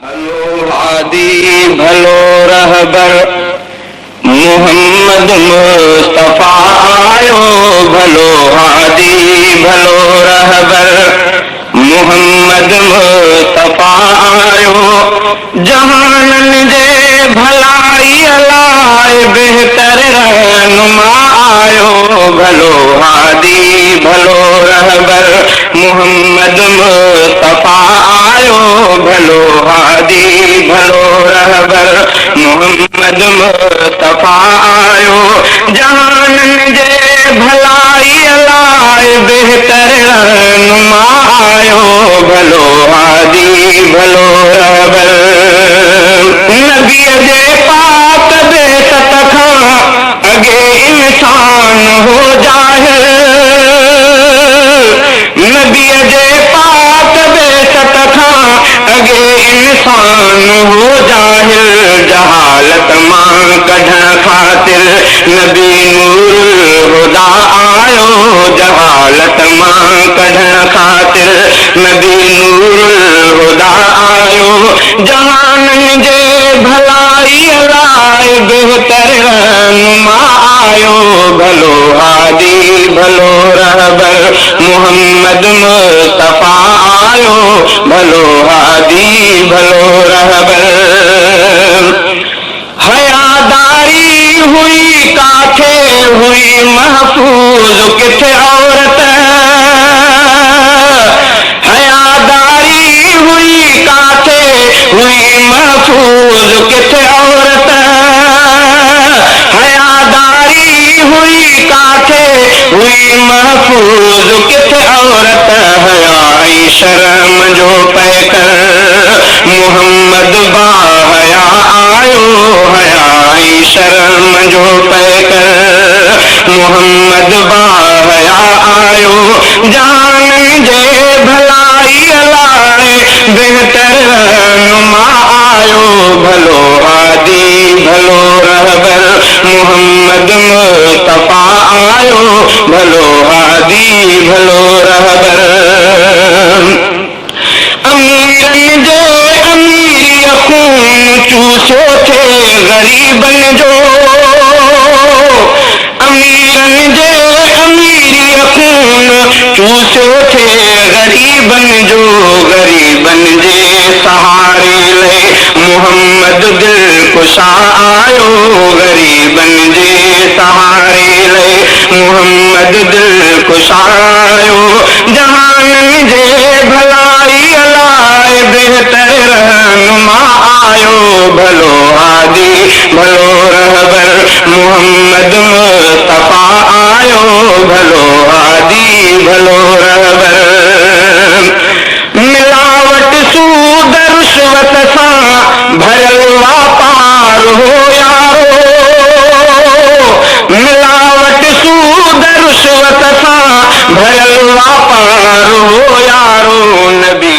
भलो हादी भलो रहबर मोहम्मद मुस्तफा आयो। भलो हादी भलो रहबर मोहम्मद मुस्तफा आयो। जहानन जे भलाई अलाए बेहतर रहनुमा आयो। भलो हादी भलो रहबर मोहम्मद मुस्तफा आयो। भलो हादी भलो रहबर मोहम्मद मुस्तफा आयो। जहानन जे भलाई अलाए बेहतर रहनुमा आयो। भलो हादी भलो रहबर नबी जे पाक बेसत खां अगे इंसान हो जाहिर। नबी जे पाक बेसत खां अगे इंसान हो जाहिर। जहालत मां कढण खातिर नबी नूर हुदा आयो। जहालत मां कढण खातिर नबी नूर हुदा आयो। जहानन जे भलाई अलाए बेहतर रहनुमा आयो। भलो हादी भलो रहबर मोहम्मद मुस्तफा आयो। भलो हादी भलो रहबर हयादारी हुई काथे हुई महफूज किथे औरत। हयादारी हुई काथे हुई महफूज किथे औरत। हयादारी हुई काथे हुई महफूज किथे औरत। हयाई शर्म जो पैकर मोहम्मद बाहया आयो। हयाई शर्म जो पैकर मोहम्मद बाहया आयो। जान जे भलाई अलाए बेहतर रहनुमा आयो। भलो हादी भलो रहबर मोहम्मद मुस्तफा आयो। भलो हादी भलो रहबर अमीरन जे अमीरी खून चूसो थे गरीबन जो। अमीरन जे अमीरी खून चूसो थे गरीबन जो। गरीबन जे सहारे ले मोहम्मद दिल कुशा आयो। गरीबन जे सहारे ले मोहम्मद दिल कुशा आयो। जहानन जे भलाई अलाए बेहतर रहनुमा आयो। भलो हादी भलो रहबर मोहम्मद मुस्तफा आयो। भलो हादी भलो रहबर मिलावट सूद रुश्वत सां भरल वापार हो यारो। मिलावट सूद रुश्वत सां भरल वापार हो यारो। नबी